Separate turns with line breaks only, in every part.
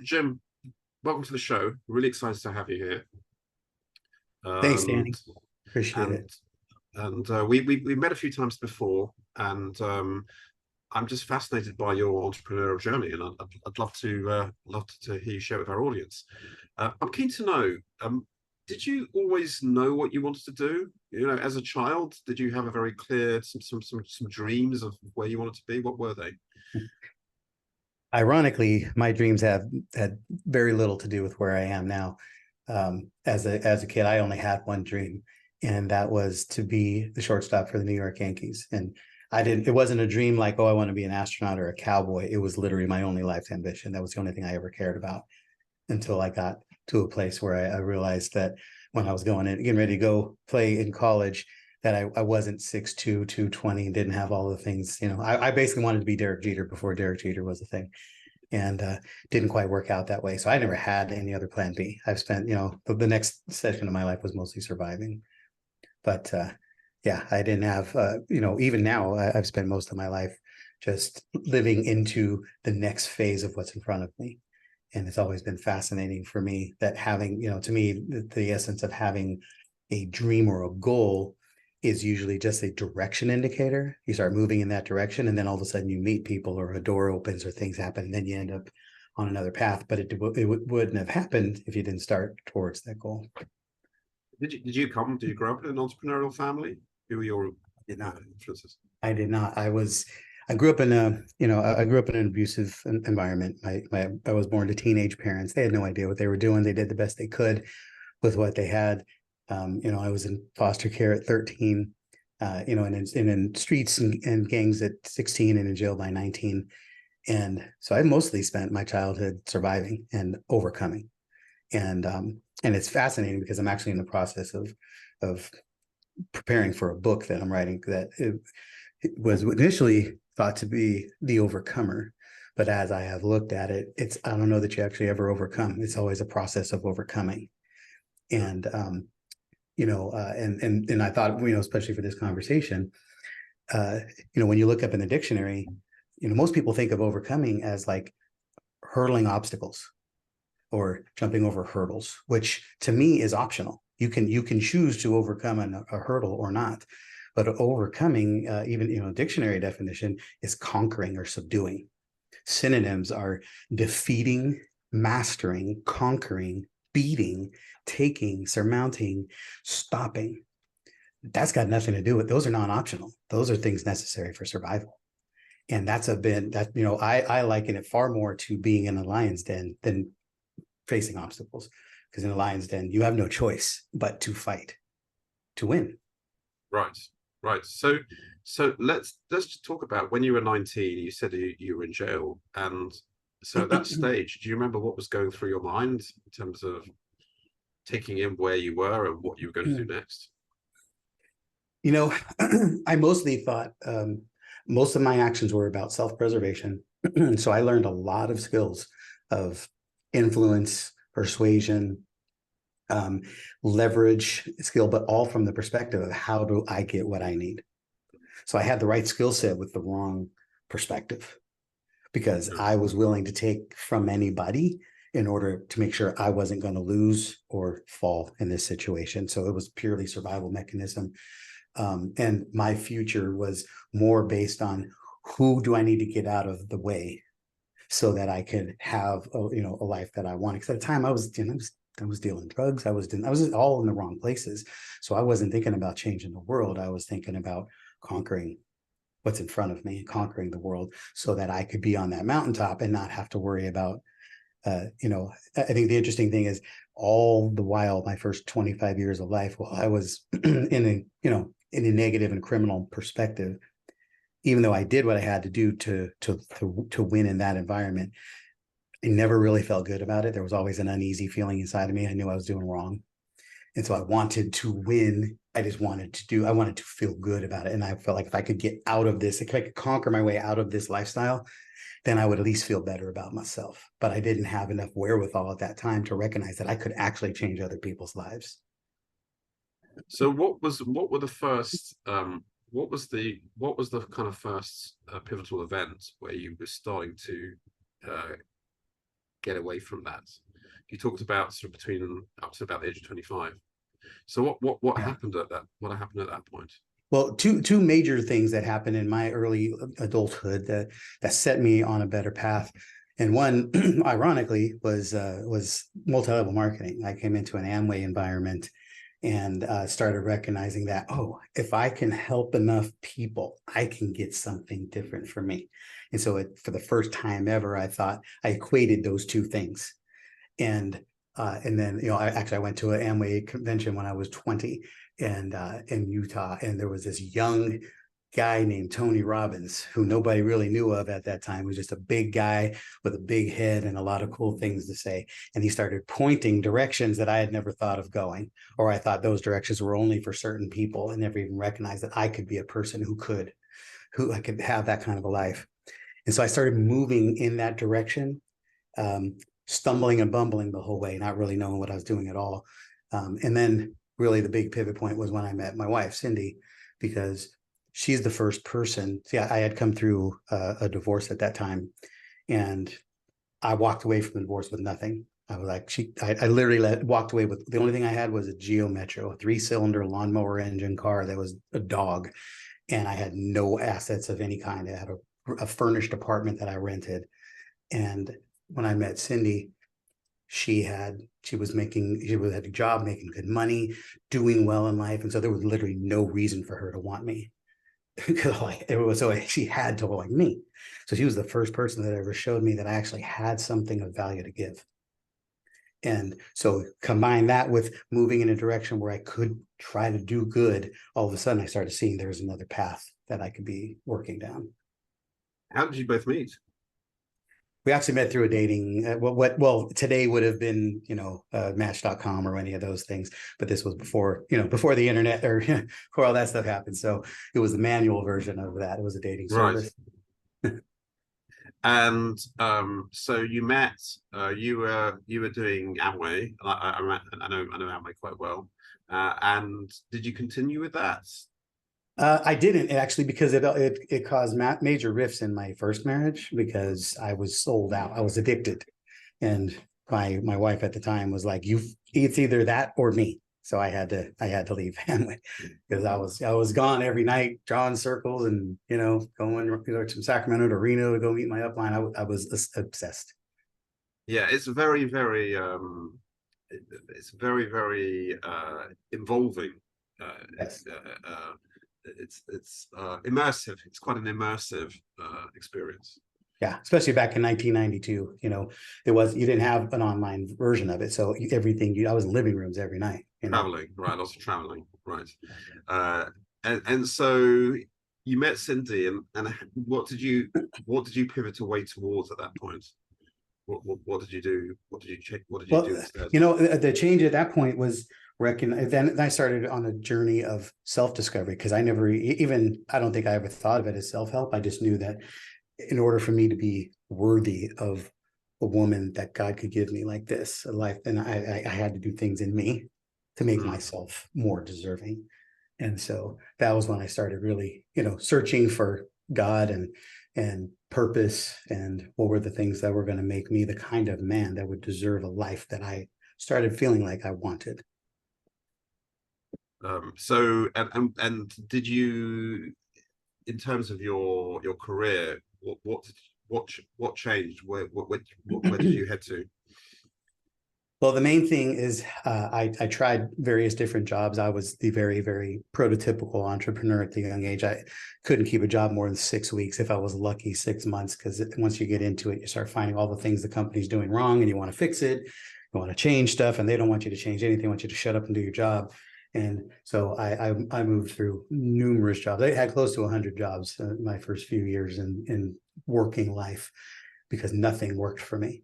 Jim, welcome to the show. Really excited to have you here.
Thanks,
And
Danny. Appreciate
and
it.
we met a few times before, and I'm just fascinated by your entrepreneurial journey, and I'd love to hear you share with our audience. I'm keen to know, did you always know what you wanted to do? You know, as a child, did you have a very clear some dreams of where you wanted to be? What were they?
Ironically, my dreams have had very little to do with where I am now. As a kid, I only had one dream, and that was to be the shortstop for the New York Yankees. And I didn't. It wasn't a dream like, oh, I want to be an astronaut or a cowboy. It was literally my only life ambition. That was the only thing I ever cared about until I got to a place where I realized that when I was getting ready to go play in college, that I wasn't 6'2", 220, and didn't have all the things. I basically wanted to be Derek Jeter before Derek Jeter was a thing, and didn't quite work out that way. So I never had any other plan B. I've spent, the next section of my life was mostly surviving. But yeah, I didn't have, even now, I've spent most of my life just living into the next phase of what's in front of me. And it's always been fascinating for me that having, to me, the essence of having a dream or a goal is usually just a direction indicator. You start moving in that direction, and then all of a sudden you meet people, or a door opens, or things happen, and then you end up on another path. But it wouldn't have happened if you didn't start towards that goal.
Did you grow up in an entrepreneurial family? Who were your
Did not.
influences?
I did not. I grew up in I grew up in an abusive environment. I was born to teenage parents. They had no idea what they were doing. They did the best they could with what they had. I was in foster care at 13, and in streets and gangs at 16, and in jail by 19. And so I mostly spent my childhood surviving and overcoming. And it's fascinating because I'm actually in the process of preparing for a book that I'm writing that it was initially thought to be The Overcomer. But as I have looked at it, I don't know that you actually ever overcome. It's always a process of overcoming. And and I thought, especially for this conversation, when you look up in the dictionary, most people think of overcoming as like hurdling obstacles or jumping over hurdles, which to me is optional. You can choose to overcome a hurdle or not, but overcoming, even dictionary definition, is conquering or subduing. Synonyms are defeating, mastering, conquering, beating, taking, surmounting, stopping. That's got nothing to do with, those are non-optional. Those are things necessary for survival. And I liken it far more to being in a lion's den than facing obstacles. Because in a lion's den, you have no choice but to fight to win.
Right, right. So let's just talk about when you were 19. You said you were in jail, and so at that stage, do you remember what was going through your mind in terms of taking in where you were and what you were going to do next?
You know, I mostly thought most of my actions were about self-preservation. So I learned a lot of skills of influence, persuasion, leverage skill, but all from the perspective of how do I get what I need. So I had the right skill set with the wrong perspective, because
Yeah.
I was willing to take from anybody in order to make sure I wasn't going to lose or fall in this situation. So it was purely survival mechanism. And my future was more based on who do I need to get out of the way so that I could have a life that I wanted. Because at the time I was dealing drugs. I was all in the wrong places. So I wasn't thinking about changing the world. I was thinking about conquering what's in front of me, conquering the world, so that I could be on that mountaintop and not have to worry about. I think the interesting thing is, all the while, my first 25 years of life, while I was in a negative and criminal perspective, even though I did what I had to do to win in that environment, I never really felt good about it. There was always an uneasy feeling inside of me. I knew I was doing wrong. And so I wanted to win. I wanted to feel good about it. And I felt like if I could get out of this, if I could conquer my way out of this lifestyle, then I would at least feel better about myself. But I didn't have enough wherewithal at that time to recognize that I could actually change other people's lives.
So what were the first what was the kind of first pivotal event where you were starting to uh, get away from that. You talked about sort of between up to about the age of 25. So what
Yeah.
happened at that? What happened at that point?
Well, two major things that happened in my early adulthood that set me on a better path, and one, ironically, was multi-level marketing. I came into an Amway environment and started recognizing that, oh, if I can help enough people, I can get something different for me. And so, for the first time ever, I thought I equated those two things, and then I went to an Amway convention when I was 20 and in Utah, and there was this young guy named Tony Robbins who nobody really knew of at that time. He was just a big guy with a big head and a lot of cool things to say. And he started pointing directions that I had never thought of going, or I thought those directions were only for certain people, and never even recognized that I could be a person who I could have that kind of a life. And so I started moving in that direction, stumbling and bumbling the whole way, not really knowing what I was doing at all. And then really the big pivot point was when I met my wife, Cyndi, because she's the first person. See, I had come through a divorce at that time, and I walked away from the divorce with nothing. I was like, I literally walked away with, the only thing I had was a Geo Metro, a 3-cylinder lawnmower engine car that was a dog. And I had no assets of any kind. I had a furnished apartment that I rented. And when I met Cyndi, she had a job, making good money, doing well in life. And so there was literally no reason for her to want me. So she had to like me. So she was the first person that ever showed me that I actually had something of value to give. And so combine that with moving in a direction where I could try to do good, all of a sudden I started seeing there was another path that I could be working down.
How did you both meet?
We actually met through a dating, well, today would have been, Match.com or any of those things, but this was before the internet or before all that stuff happened. So it was the manual version of that. It was a dating
Right.
service.
And so you met. You were doing Amway. I know Amway quite well. And did you continue with that?
I didn't actually, because it caused major rifts in my first marriage, because I was sold out. I was addicted, and my wife at the time was like, it's either that or me." So I had to leave Amway, because I was gone every night, drawing circles, and going to Sacramento to Reno to go meet my upline. I was obsessed.
Yeah, it's very very involving.
Yes.
It's immersive. It's quite an immersive experience.
Yeah, especially back in 1992, you didn't have an online version of it, so I was in living rooms every night.
Traveling, right? Lots of traveling, right? And so you met Cyndi, and what did you pivot away towards at that point? What did you do? What did you do instead?
The change at that point was then I started on a journey of self-discovery, because I don't think I ever thought of it as self-help. I just knew that in order for me to be worthy of a woman that God could give me like this, a life, then I had to do things in me to make myself more deserving. And so that was when I started really, searching for God and purpose, and what were the things that were going to make me the kind of man that would deserve a life that I started feeling like I wanted.
So and did you, in terms of your career, what changed? Where did you head to?
Well, the main thing is I tried various different jobs. I was the very, very prototypical entrepreneur at the young age. I couldn't keep a job more than 6 weeks, if I was lucky, 6 months, because once you get into it, you start finding all the things the company's doing wrong, and you want to fix it. You want to change stuff, and they don't want you to change anything. They want you to shut up and do your job. And so I moved through numerous jobs. I had close to 100 jobs in my first few years in working life, because nothing worked for me.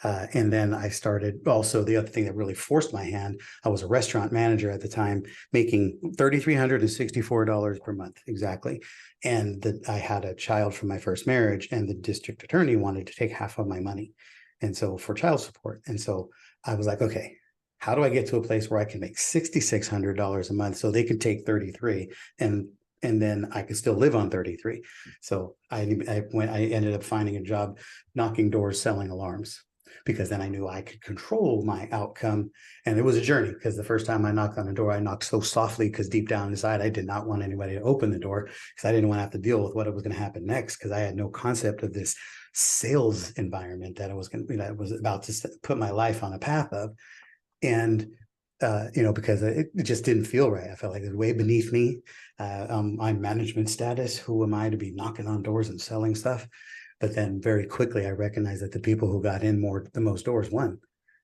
And then I started, also the other thing that really forced my hand, I was a restaurant manager at the time, making $3,364 per month, exactly. And I had a child from my first marriage, and the district attorney wanted to take half of my money, and so for child support. And so I was like, okay, how do I get to a place where I can make $6,600 a month so they could take 33, and then I could still live on 33. So I ended up finding a job knocking doors, selling alarms. because then I knew I could control my outcome. And it was a journey, because the first time I knocked on the door, I knocked so softly because deep down inside, I did not want anybody to open the door, because I didn't want to have to deal with what was going to happen next, because I had no concept of this sales environment that I was going to, that was about to put my life on a path of. And because it just didn't feel right. I felt like it was way beneath me. My management status, who am I to be knocking on doors and selling stuff? But then very quickly, I recognized that the people who got in the most doors won.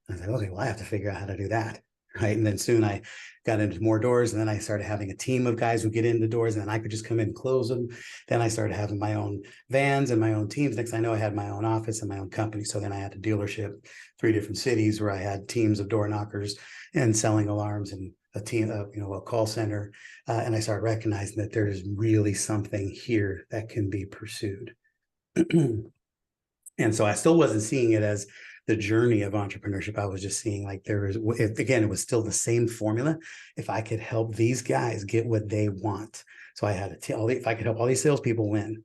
I was like, okay, well, I have to figure out how to do that. Right. And then soon I got into more doors, and then I started having a team of guys who get into doors, and then I could just come in and close them. Then I started having my own vans and my own teams. Next, I know I had my own office and my own company. So then I had a dealership, 3 different cities, where I had teams of door knockers and selling alarms, and a team of, a call center. And I started recognizing that there's really something here that can be pursued. And so I still wasn't seeing it as the journey of entrepreneurship. I was just seeing like again, it was still the same formula. If I could help these guys get what they want. So I had if I could help all these salespeople win,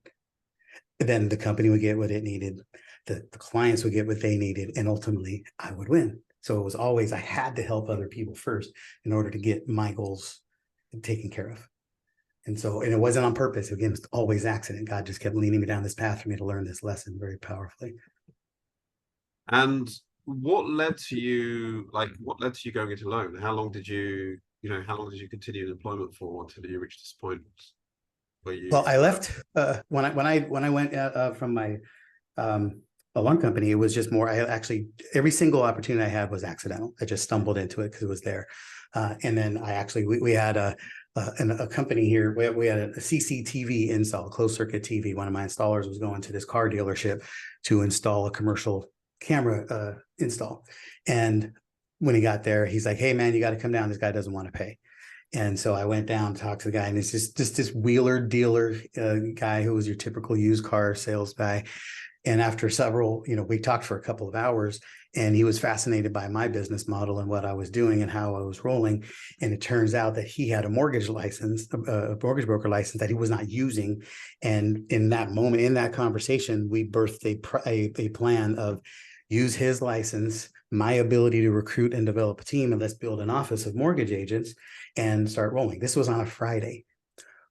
then the company would get what it needed. The clients would get what they needed. And ultimately I would win. So it was always, I had to help other people first in order to get my goals taken care of. And it wasn't on purpose. Again, it was always accident. God just kept leading me down this path for me to learn this lesson very powerfully.
And what led to you, going into loan? How long did you continue in employment for until you reached this point where you?
Well, I left when I went from my alarm company. It was just more. Every single opportunity I had was accidental. I just stumbled into it because it was there. And then we had a company here. We had a CCTV install, closed circuit TV. One of my installers was going to this car dealership to install a commercial camera install. And when he got there, he's like, "Hey man, you got to come down. This guy doesn't want to pay." And so I went down, talked to the guy, and it's just this wheeler dealer guy who was your typical used car sales guy. And after several, we talked for a couple of hours, and he was fascinated by my business model and what I was doing and how I was rolling. And it turns out that he had a mortgage license, a mortgage broker license that he was not using. And in that moment, in that conversation, we birthed a plan of use his license, my ability to recruit and develop a team, and let's build an office of mortgage agents and start rolling. This was on a Friday.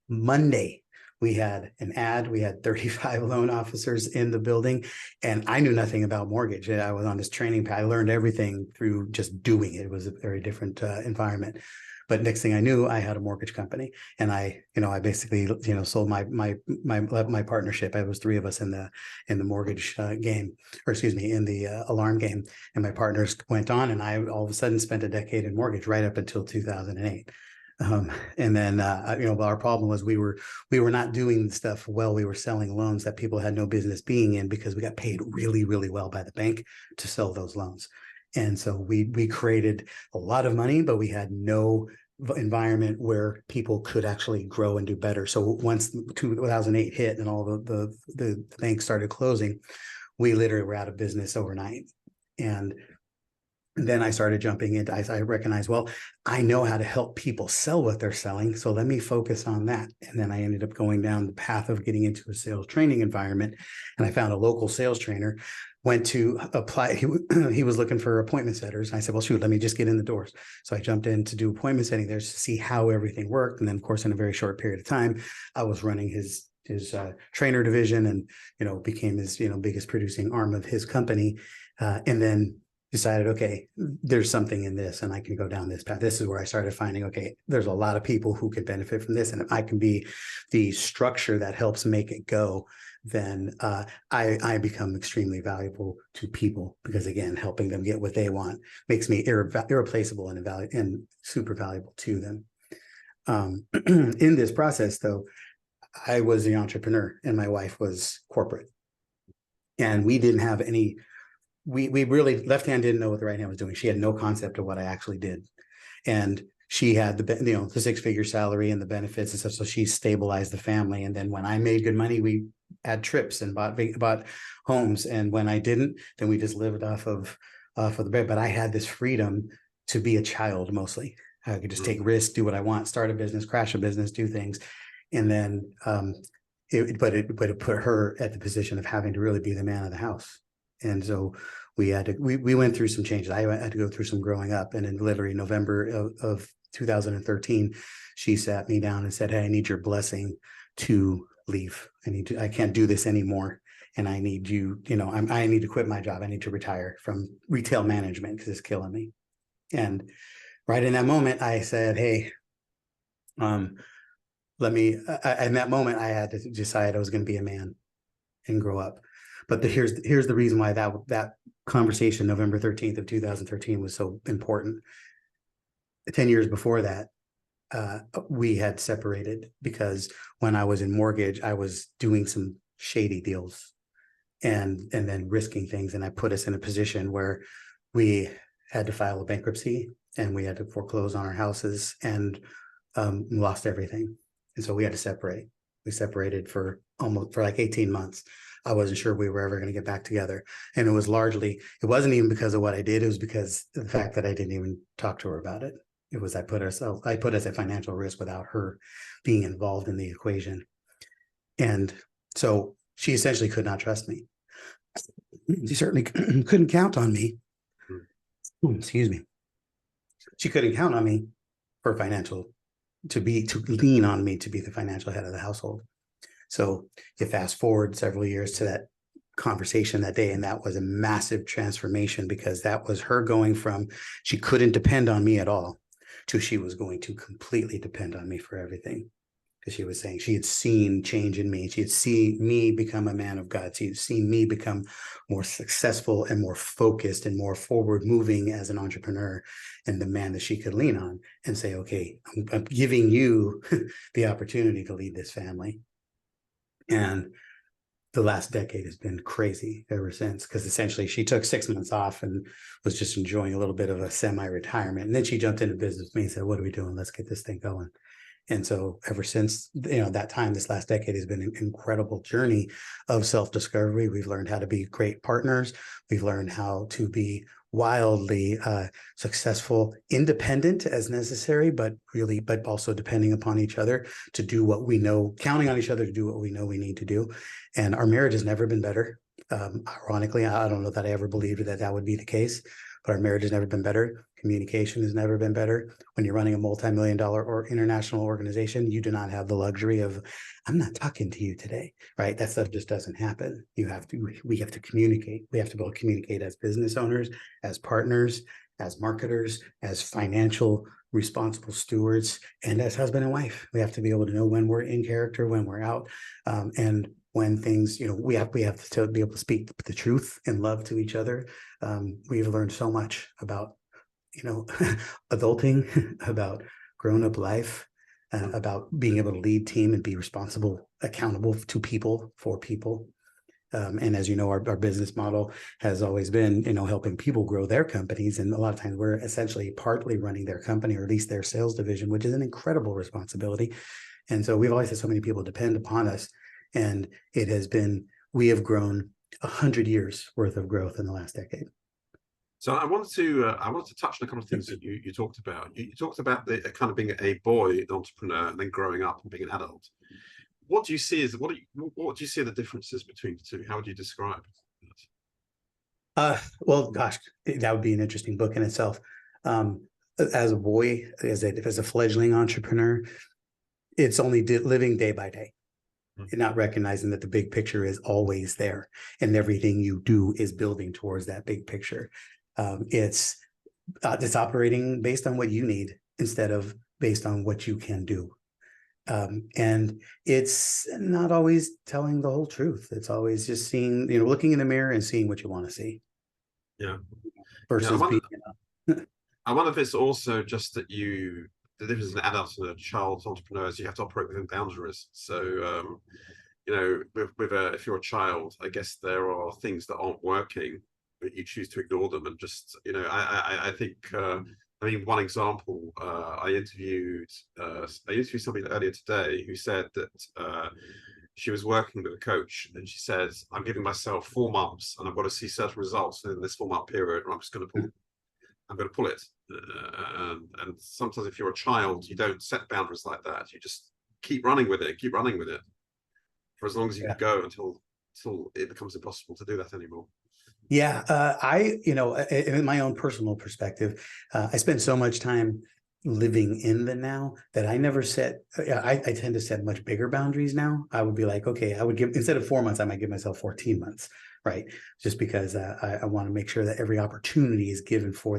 Monday, we had an ad. We had 35 loan officers in the building, and I knew nothing about mortgage. I was on this training path. I learned everything through just doing it. It was a very different environment. But next thing I knew, I had a mortgage company, and I basically, sold my partnership. It was 3 of us in the mortgage game, or excuse me, in the alarm game. And my partners went on, and I all of a sudden spent a decade in mortgage right up until 2008. And then, our problem was we were not doing the stuff well. We were selling loans that people had no business being in, because we got paid really, really well by the bank to sell those loans. And so we created a lot of money, but we had no environment where people could actually grow and do better. So once 2008 hit and all the banks started closing, we literally were out of business overnight. And then I started jumping into, I recognized, well, I know how to help people sell what they're selling. So let me focus on that. And then I ended up going down the path of getting into a sales training environment. And I found a local sales trainer, went to apply. He was looking for appointment setters. And I said, well, shoot, let me just get in the doors. So I jumped in to do appointment setting there to see how everything worked. And then, of course, in a very short period of time, I was running his trainer division, and, became his, biggest producing arm of his company. And then decided, okay, there's something in this, and I can go down this path. This is where I started finding, okay, there's a lot of people who could benefit from this. And if I can be the structure that helps make it go, then I become extremely valuable to people, because again, helping them get what they want makes me irreplaceable and super valuable to them. In this process, though, I was the entrepreneur and my wife was corporate, and we didn't have any. We really, left hand didn't know what the right hand was doing. She had no concept of what I actually did. And she had the 6-figure salary and the benefits and stuff. So she stabilized the family. And then when I made good money, we had trips and bought homes. And when I didn't, then we just lived off of the bed. But I had this freedom to be a child mostly. I could just take risks, do what I want, start a business, crash a business, do things. And then it put her at the position of having to really be the man of the house. And so we went through some changes. I had to go through some growing up, and in literally November of 2013, she sat me down and said, "Hey, I need your blessing to leave. I can't do this anymore. And I need you, I need to quit my job. I need to retire from retail management because it's killing me." And right in that moment, I said, "Hey, in that moment, I had to decide I was going to be a man and grow up." But here's the reason why that conversation, November 13th of 2013, was so important. 10 years before that, we had separated because when I was in mortgage, I was doing some shady deals and then risking things. And I put us in a position where we had to file a bankruptcy and we had to foreclose on our houses and lost everything. And so we had to separate. We separated for like 18 months. I wasn't sure we were ever going to get back together. And it wasn't even because of what I did. It was because of the fact that I didn't even talk to her about it. It was I put us at financial risk without her being involved in the equation. And so she essentially could not trust me. She certainly couldn't count on me. Excuse me. She couldn't count on me for to lean on me to be the financial head of the household. So you fast forward several years to that conversation that day, and that was a massive transformation because that was her going from she couldn't depend on me at all to she was going to completely depend on me for everything. Because she was saying she had seen change in me. She had seen me become a man of God. She had seen me become more successful and more focused and more forward moving as an entrepreneur and the man that she could lean on and say, "Okay, I'm giving you the opportunity to lead this family." And the last decade has been crazy ever since, because essentially she took 6 months off and was just enjoying a little bit of a semi-retirement. And then she jumped into business with me and said, "What are we doing? Let's get this thing going." And so ever since, that time, this last decade has been an incredible journey of self-discovery. We've learned how to be great partners. We've learned how to be wildly successful, independent as necessary, but also depending upon each other to do what we know, counting on each other to do what we know we need to do. And our marriage has never been better. Ironically, I don't know that I ever believed that would be the case, but our marriage has never been better. Communication has never been better. When you're running a multi-million-dollar or international organization, you do not have the luxury of, "I'm not talking to you today," right? That stuff just doesn't happen. We have to communicate. We have to be able to communicate as business owners, as partners, as marketers, as financial responsible stewards, and as husband and wife. We have to be able to know when we're in character, when we're out, and when things, we have to be able to speak the truth and love to each other. We've learned so much about adulting, about grown-up life, about being able to lead team and be responsible, accountable to people, for people. And as you know, our business model has always been, helping people grow their companies. And a lot of times we're essentially partly running their company, or at least their sales division, which is an incredible responsibility. And so we've always had so many people depend upon us. And we have grown 100 years worth of growth in the last decade.
So I wanted to touch on a couple of things that you talked about. You talked about the kind of being a boy entrepreneur and then growing up and being an adult. What do you see as what do you see are the differences between the two? How would you describe
that? Well, gosh, that would be an interesting book in itself. As a boy, as a fledgling entrepreneur, it's only living day by day. And not recognizing that the big picture is always there, and everything you do is building towards that big picture. It's operating based on what you need instead of based on what you can do. And it's not always telling the whole truth. It's always just seeing, looking in the mirror and seeing what you want to see.
Yeah.
Versus
I wonder if it's also just that the difference in an adult and a child entrepreneur is you have to operate within boundaries. So, if you're a child, I guess there are things that aren't working, but you choose to ignore them. And just, I think, one example, I interviewed somebody earlier today who said that she was working with a coach, and she says, "I'm giving myself 4 months and I've got to see certain results in this 4-month period, and I'm going to pull it." And sometimes if you're a child, you don't set boundaries like that. You just keep running with it for as long as you can go until it becomes impossible to do that anymore.
Yeah, in my own personal perspective, I spend so much time living in the now that I never set. I tend to set much bigger boundaries now. I would be like, okay, I would give, instead of 4 months, I might give myself 14 months, right? Just because I want to make sure that every opportunity is given for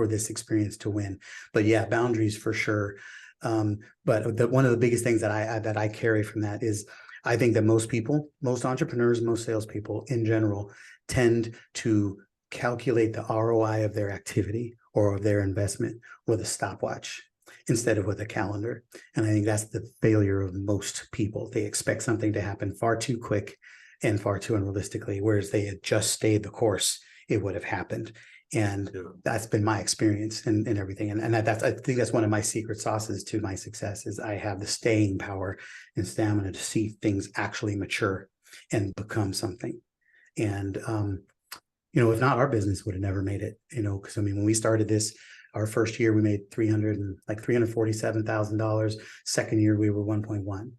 this experience to win. But yeah, boundaries for sure. But one of the biggest things that I carry from that is I think that most people, most entrepreneurs, most salespeople in general tend to calculate the ROI of their activity or of their investment with a stopwatch instead of with a calendar. And I think that's the failure of most people. They expect something to happen far too quick and far too unrealistically, whereas they had just stayed the course, it would have happened. And that's been my experience and everything. And I think that's one of my secret sauces to my success is I have the staying power and stamina to see things actually mature and become something. And if not, our business would have never made it, because I mean, when we started this, our first year we made $347,000. Second year we were 1.1,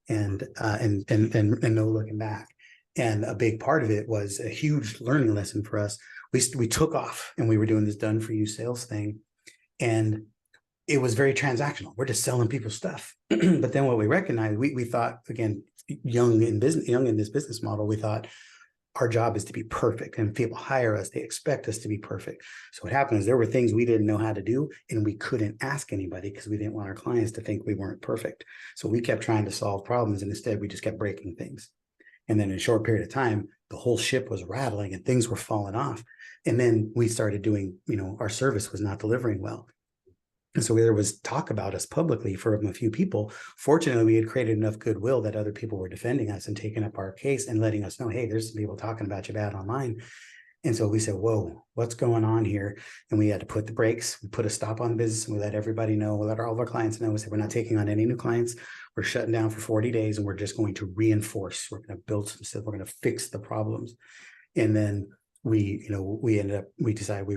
and no looking back. And a big part of it was a huge learning lesson for us. We took off and we were doing this done for you sales thing, and it was very transactional. We're just selling people stuff. But then what we recognized, we thought, again, young in this business model, we thought our job is to be perfect, and if people hire us, they expect us to be perfect. So what happened is there were things we didn't know how to do, and we couldn't ask anybody because we didn't want our clients to think we weren't perfect. So we kept trying to solve problems, and instead we just kept breaking things. And then in a short period of time, the whole ship was rattling and things were falling off. And then we started doing, our service was not delivering well. And so there was talk about us publicly from a few people. Fortunately, we had created enough goodwill that other people were defending us and taking up our case and letting us know, hey, there's some people talking about you bad online. And so we said, whoa, what's going on here? And we had to put the brakes, we put a stop on business, and we let everybody know, we let all of our clients know. We said, we're not taking on any new clients. We're shutting down for 40 days, and we're just going to reinforce. We're going to build some stuff. We're going to fix the problems. And then we decided, we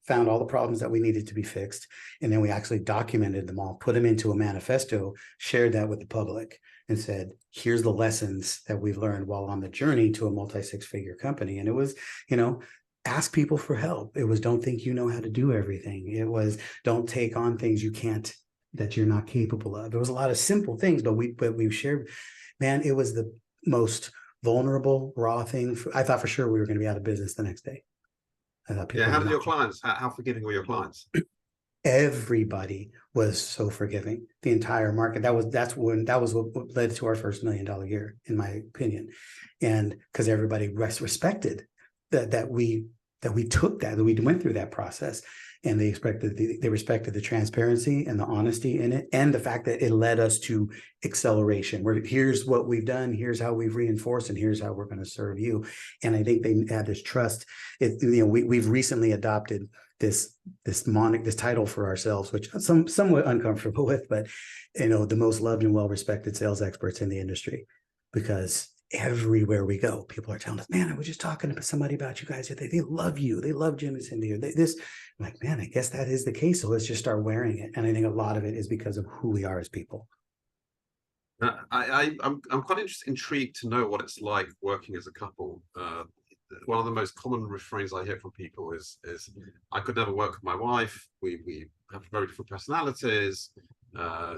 found all the problems that we needed to be fixed. And then we actually documented them all, put them into a manifesto, shared that with the public, and said, here's the lessons that we've learned while on the journey to a multi-six-figure company. And it was, ask people for help. It was, don't think you know how to do everything. It was, don't take on things you can't, that you're not capable of. There was a lot of simple things, but we've shared, man, it was the most vulnerable, raw thing. I thought for sure we were going to be out of business the next day. I thought people.
Yeah, how did your clients? How forgiving were your clients?
Everybody was so forgiving. The entire market. That was what led to our first $1 million year, in my opinion, and because everybody respected that we took that we went through that process, and they respected the transparency and the honesty in it, and the fact that it led us to acceleration. Where here's what we've done, here's how we've reinforced, and here's how we're going to serve you. And I think they had this trust. We've recently adopted this title for ourselves, which I'm somewhat uncomfortable with, but the most loved and well-respected sales experts in the industry, because everywhere we go, people are telling us, man, I was just talking to somebody about you guys. They love you. They love Jim and Cyndi. I'm like, man, I guess that is the case. So let's just start wearing it. And I think a lot of it is because of who we are as people.
I'm quite intrigued to know what it's like working as a couple. One of the most common refrains I hear from people is I could never work with my wife. We have very different personalities. How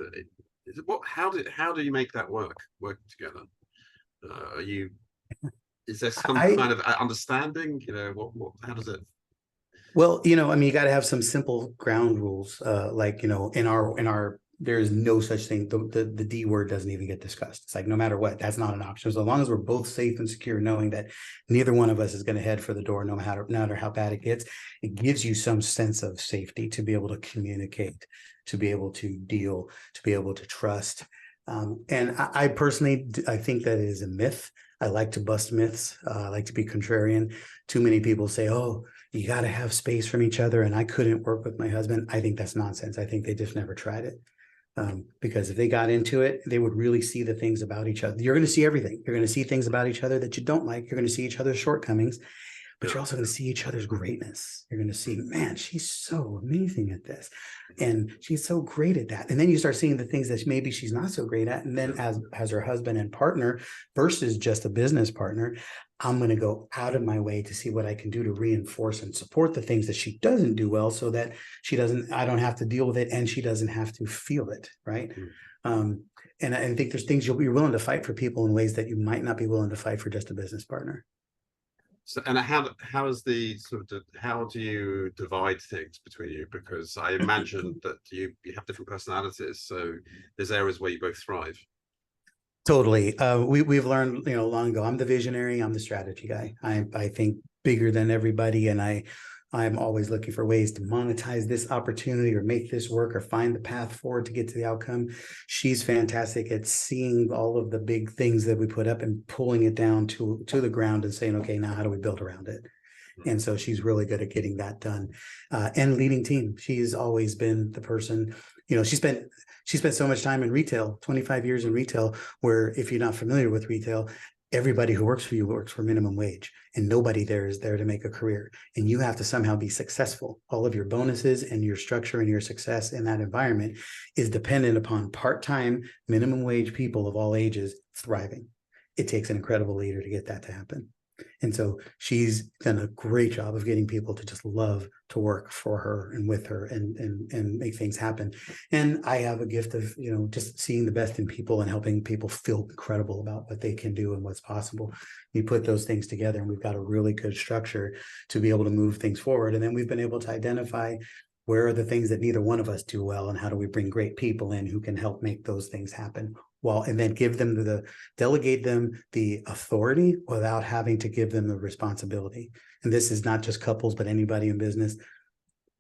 do you make that working together? Is there some kind of understanding? How does it?
Well, you got to have some simple ground rules. Like, in our there is no such thing. The D word doesn't even get discussed. It's like, no matter what, that's not an option. So as long as we're both safe and secure, knowing that neither one of us is going to head for the door, no matter how bad it gets, it gives you some sense of safety to be able to communicate, to be able to deal, to be able to trust. And I personally, I think that is a myth. I like to bust myths. I like to be contrarian. Too many people say, oh, you got to have space from each other, and I couldn't work with my husband. I think that's nonsense. I think they just never tried it. Because if they got into it, they would really see the things about each other. You're going to see everything. You're going to see things about each other that you don't like. You're going to see each other's shortcomings. but
Yeah.
you're also going to see each other's greatness. You're going to see, man, she's so amazing at this, and she's so great at that. And then you start seeing the things that maybe she's not so great at. And then as her husband and partner versus just a business partner, I'm going to go out of my way to see what I can do to reinforce and support the things that she doesn't do well, so that I don't have to deal with it, and she doesn't have to feel it. Right. And I think there's things you'll be willing to fight for people in ways that you might not be willing to fight for just a business partner.
So, and how is the sort of how do you divide things between you? Because I imagine that you have different personalities, so there's areas where you both thrive.
Totally. We've learned, long ago, I'm the visionary, I'm the strategy guy. I think bigger than everybody, and I'm always looking for ways to monetize this opportunity or make this work or find the path forward to get to the outcome. She's fantastic at seeing all of the big things that we put up and pulling it down to the ground and saying, okay, now how do we build around it? And so she's really good at getting that done, and leading team. She's always been the person, she spent so much time in retail, 25 years in retail, where if you're not familiar with retail, everybody who works for you works for minimum wage, and nobody there is there to make a career. And you have to somehow be successful. All of your bonuses and your structure and your success in that environment is dependent upon part-time minimum wage people of all ages thriving. It takes an incredible leader to get that to happen. And so she's done a great job of getting people to just love to work for her and with her and make things happen. And I have a gift of, just seeing the best in people and helping people feel incredible about what they can do and what's possible. You put those things together, and we've got a really good structure to be able to move things forward. And then we've been able to identify where are the things that neither one of us do well, and how do we bring great people in who can help make those things happen. And then delegate them the authority without having to give them the responsibility. And this is not just couples, but anybody in business.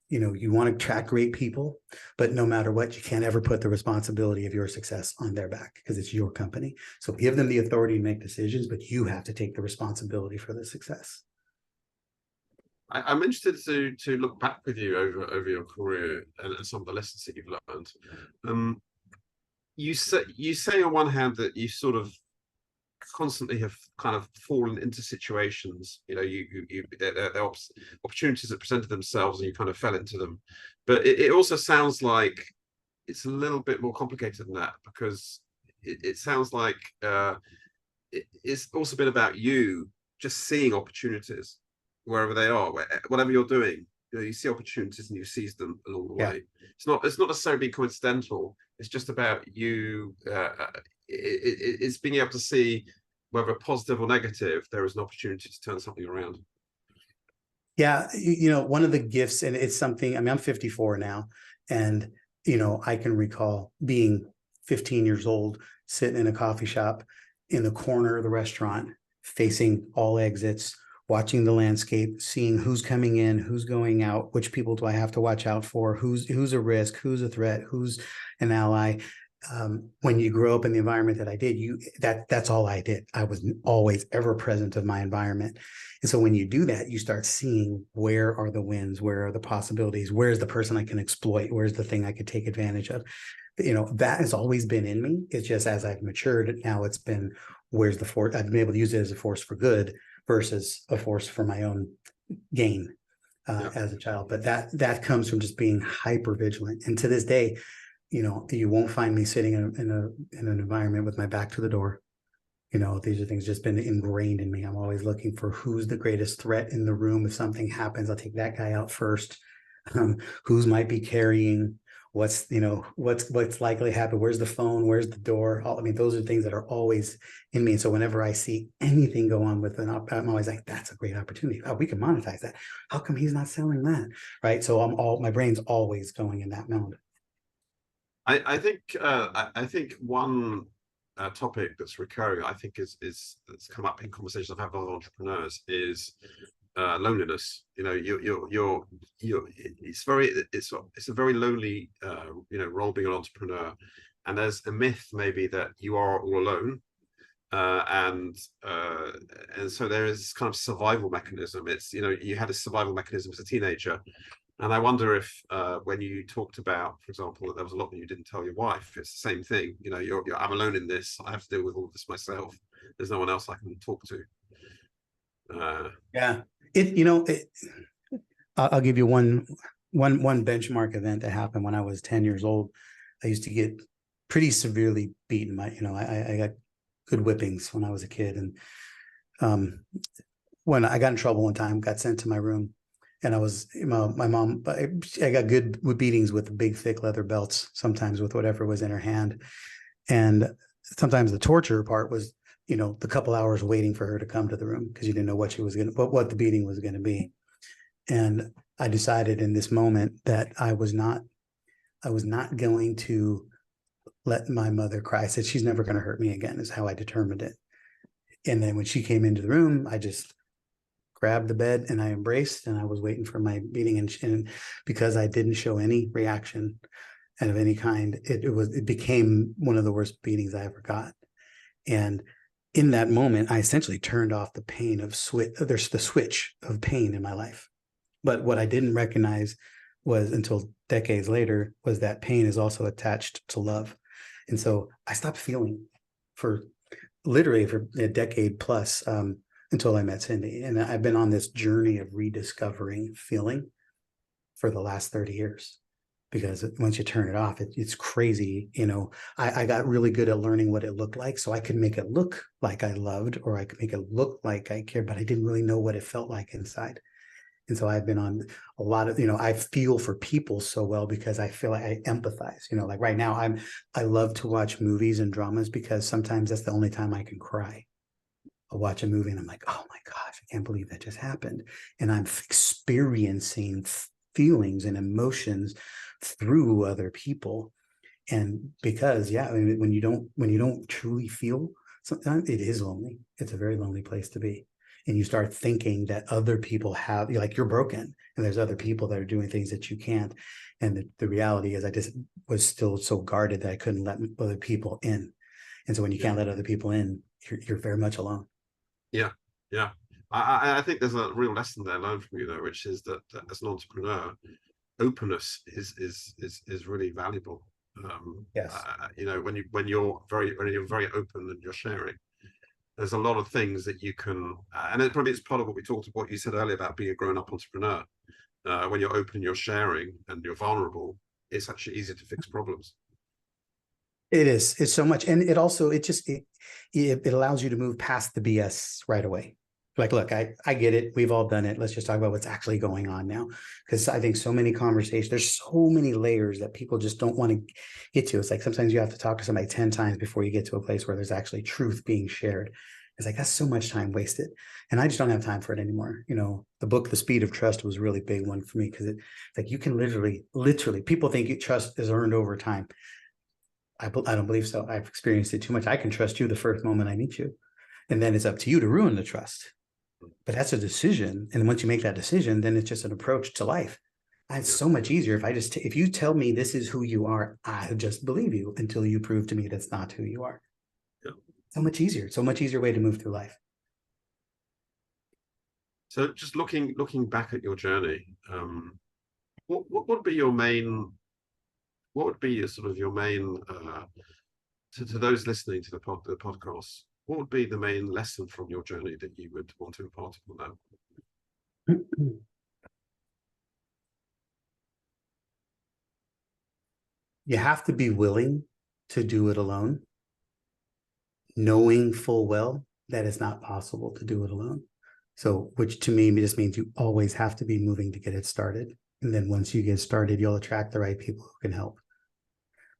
You want to attract great people, but no matter what, you can't ever put the responsibility of your success on their back, because it's your company. So give them the authority to make decisions, but you have to take the responsibility for the success.
I'm interested to look back with you over your career and some of the lessons that you've learned. You say on one hand that you sort of constantly have kind of fallen into situations, there are opportunities that presented themselves and you kind of fell into them, but it also sounds like it's a little bit more complicated than that, because it sounds like it's also been about you just seeing opportunities wherever they are, whatever you're doing. You see opportunities and you seize them along the way. It's not necessarily coincidental. It's just about you. It's being able to see whether positive or negative, there is an opportunity to turn something around.
Yeah, one of the gifts, and it's something. I mean, I'm 54 now, and I can recall being 15 years old, sitting in a coffee shop in the corner of the restaurant, facing all exits, watching the landscape, seeing who's coming in, who's going out, which people do I have to watch out for, who's a risk, who's a threat, who's an ally. When you grow up in the environment that I did, that's all I did. I was always ever present of my environment. And so when you do that, you start seeing where are the wins, where are the possibilities, where's the person I can exploit, where's the thing I could take advantage of. That has always been in me. It's just as I've matured, now it's been, where's the force? I've been able to use it as a force for good versus a force for my own gain as a child. But that comes from just being hyper vigilant. And to this day, you won't find me sitting in an environment with my back to the door. These are things just been ingrained in me. I'm always looking for who's the greatest threat in the room. If something happens, I'll take that guy out first. Who's might be carrying, what's likely to happen, where's the phone, where's the door. Those are things that are always in me. And so whenever I see anything go on with I'm always like, that's a great opportunity. Oh, we can monetize that. How come he's not selling that? Right. So my brain's always going in that mode.
I think one topic that's recurring, I think is that's come up in conversations I've had with entrepreneurs, is loneliness. It's a very lonely role being an entrepreneur, and there's a myth maybe that you are all alone, and so there is this kind of survival mechanism. It's you had a survival mechanism as a teenager. And I wonder if when you talked about, for example, that there was a lot that you didn't tell your wife, it's the same thing. I'm alone in this. I have to deal with all this myself. There's no one else I can talk to.
Yeah. I'll give you one benchmark event that happened when I was 10 years old. I used to get pretty severely beaten. I got good whippings when I was a kid. And when I got in trouble one time, got sent to my room, and my mom, I got good beatings with big, thick leather belts, sometimes with whatever was in her hand. And sometimes the torture part was, the couple hours waiting for her to come to the room because you didn't know what the beating was going to be. And I decided in this moment that I was not going to let my mother cry. I said, she's never going to hurt me again, is how I determined it. And then when she came into the room, I just grabbed the bed and I embraced, and I was waiting for my beating. And because I didn't show any reaction of any kind, it became one of the worst beatings I ever got. And in that moment, I essentially turned off the pain of there's the switch of pain in my life. But what I didn't recognize was, until decades later, was that pain is also attached to love. And so I stopped feeling for literally for a decade plus, until I met Cyndi. And I've been on this journey of rediscovering feeling for the last 30 years. Because once you turn it off, it's crazy. I got really good at learning what it looked like, so I could make it look like I loved, or I could make it look like I cared, but I didn't really know what it felt like inside. And so I've been on a lot of, I feel for people so well because I feel like I empathize. Like right now, I love to watch movies and dramas because sometimes that's the only time I can cry. I'll watch a movie and I'm like, oh my gosh, I can't believe that just happened. And I'm experiencing feelings and emotions through other people. And because, when you don't truly feel, sometimes it is lonely. It's a very lonely place to be. And you start thinking that other people you're broken, and there's other people that are doing things that you can't. And the reality is I just was still so guarded that I couldn't let other people in. And so when you can't let other people in, you're very much alone.
Yeah, yeah. I think there's a real lesson there learned from you though, which is that as an entrepreneur, openness is really valuable.
Yes.
When you're very open and you're sharing, there's a lot of things that you can, and it's part of what you said earlier about being a grown-up entrepreneur. When you're open and you're sharing and you're vulnerable, it's actually easier to fix problems.
It is. It's so much. And it also, it allows you to move past the BS right away. Like, look, I get it. We've all done it. Let's just talk about what's actually going on now. Because I think so many conversations, there's so many layers that people just don't want to get to. It's like sometimes you have to talk to somebody 10 times before you get to a place where there's actually truth being shared. It's like, that's so much time wasted. And I just don't have time for it anymore. The book, The Speed of Trust, was a really big one for me because it's like you can literally, people think trust is earned over time. I don't believe so. I've experienced it too much. I can trust you the first moment I meet you. And then it's up to you to ruin the trust. But that's a decision. And once you make that decision, then it's just an approach to life. It's so much easier if you tell me this is who you are, I just believe you until you prove to me that's not who you are.
Yeah.
So much easier. So much easier way to move through life.
So just looking back at your journey, what would be your main, to those listening to the podcast, what would be the main lesson from your journey that you would want to impart upon them?
You have to be willing to do it alone, knowing full well that it's not possible to do it alone. So, which to me just means you always have to be moving to get it started. And then once you get started, you'll attract the right people who can help.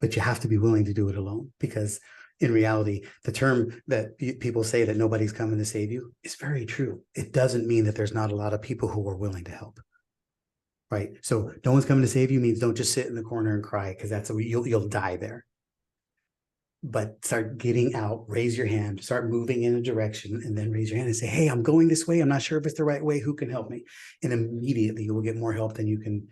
But you have to be willing to do it alone, because in reality, the term that people say that nobody's coming to save you is very true. It doesn't mean that there's not a lot of people who are willing to help. Right. So no one's coming to save you means don't just sit in the corner and cry, because you'll die there. But start getting out, raise your hand, start moving in a direction, and then raise your hand and say, hey, I'm going this way. I'm not sure if it's the right way. Who can help me? And immediately you will get more help than you can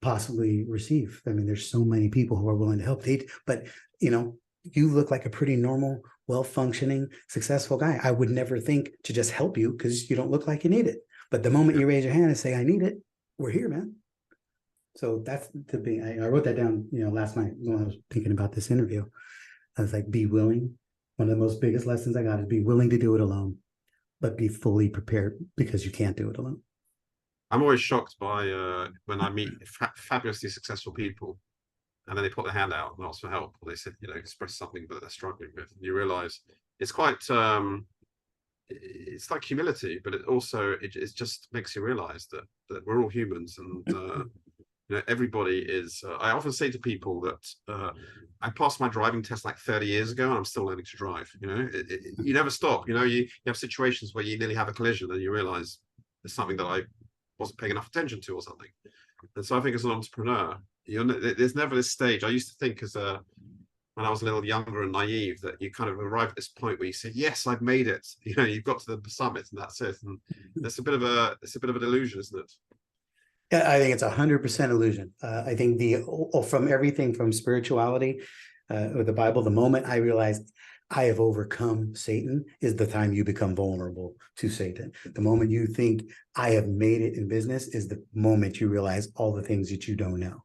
possibly receive. I mean, there's so many people who are willing to help. But you look like a pretty normal, well-functioning, successful guy. I would never think to just help you because you don't look like you need it. But the moment you raise your hand and say, I need it, we're here, man. So that's the thing. I wrote that down, last night when I was thinking about this interview. I was like, be willing. One of the most biggest lessons I got is be willing to do it alone, but be fully prepared, because you can't do it alone.
I'm always shocked by when I meet fabulously successful people, and then they put their hand out and ask for help, or they said, express something that they're struggling with. And you realize it's quite, it's like humility, but it also, it just makes you realize that we're all humans, and everybody is. I often say to people that I passed my driving test like 30 years ago, and I'm still learning to drive. You never stop. You have situations where you nearly have a collision, and you realize there's something that I wasn't paying enough attention to, or something. And so I think as an entrepreneur, there's never this stage. I used to think when I was a little younger and naive, that you kind of arrive at this point where you say, yes, I've made it. You've got to the summit and that's it. And it's a bit of a delusion, isn't it?
Yeah, I think it's 100% illusion. I think from everything from spirituality or the Bible, the moment I realized I have overcome Satan is the time you become vulnerable to Satan. The moment you think I have made it in business is the moment you realize all the things that you don't know.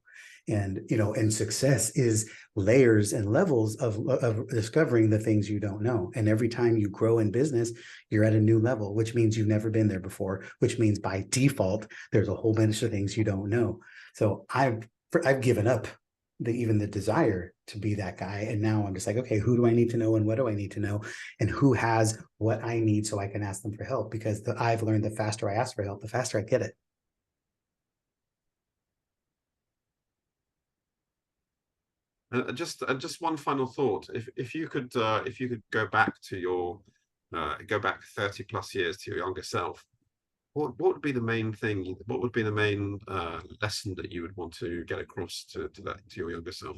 And success is layers and levels of discovering the things you don't know. And every time you grow in business, you're at a new level, which means you've never been there before, which means by default, there's a whole bunch of things you don't know. So I've given up even the desire to be that guy. And now I'm just like, okay, who do I need to know and what do I need to know? And who has what I need so I can ask them for help? Because I've learned the faster I ask for help, the faster I get it.
Just one final thought. If you could go back 30 plus years to your younger self, what would be the main thing? What would be the main lesson that you would want to get across to your younger self?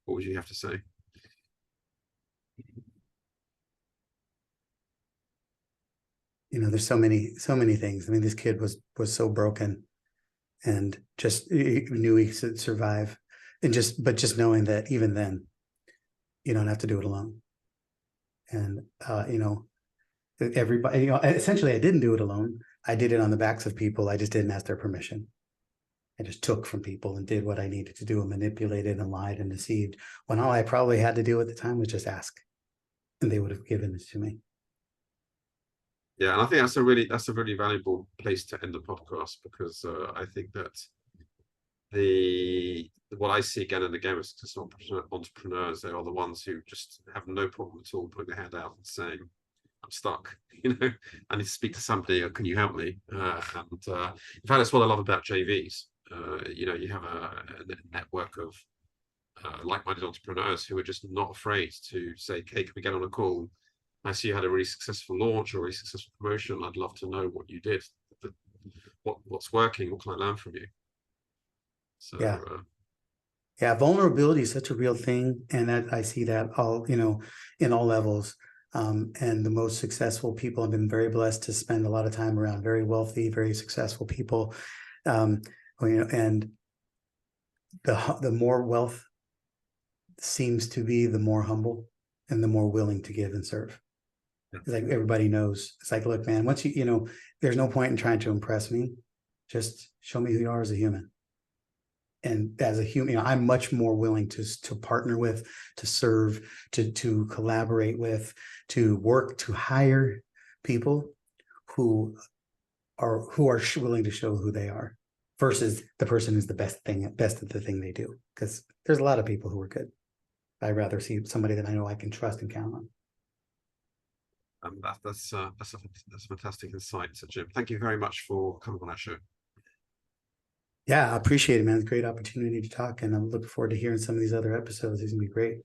What would you have to say?
There's so many things. I mean, this kid was so broken, and just he knew he could survive, and just knowing that even then, you don't have to do it alone. And everybody, essentially, I didn't do it alone. I did it on the backs of people. I just didn't ask their permission. I just took from people and did what I needed to do and manipulated and lied and deceived, when all I probably had to do at the time was just ask, and they would have given it to me.
Yeah, and I think that's a really valuable place to end the podcast, because I think that what I see again and again with successful entrepreneurs, they are the ones who just have no problem at all putting their hand out and saying, I'm stuck, I need to speak to somebody, or can you help me? In fact, that's what I love about JVs. You have a network of like-minded entrepreneurs who are just not afraid to say, hey, can we get on a call? I see you had a really successful launch or a really successful promotion. I'd love to know what you did, what's working, what can I learn from you? So
yeah, vulnerability is such a real thing, and I see that all in all levels. And the most successful people have been very blessed to spend a lot of time around very wealthy, very successful people. And the more wealth seems to be, the more humble and the more willing to give and serve. It's like everybody knows. It's like, look, man, once there's no point in trying to impress me. Just show me who you are as a human. And as a human, I'm much more willing to partner with, to serve, to collaborate with, to work, to hire people who are willing to show who they are, versus the person who's the best at the thing they do. Because there's a lot of people who are good. I'd rather see somebody that I know I can trust and count on.
That's a fantastic insight, Jim. Thank you very much for coming on our show.
Yeah, I appreciate it, man. It's a great opportunity to talk, and I'm looking forward to hearing some of these other episodes. These are going to be great.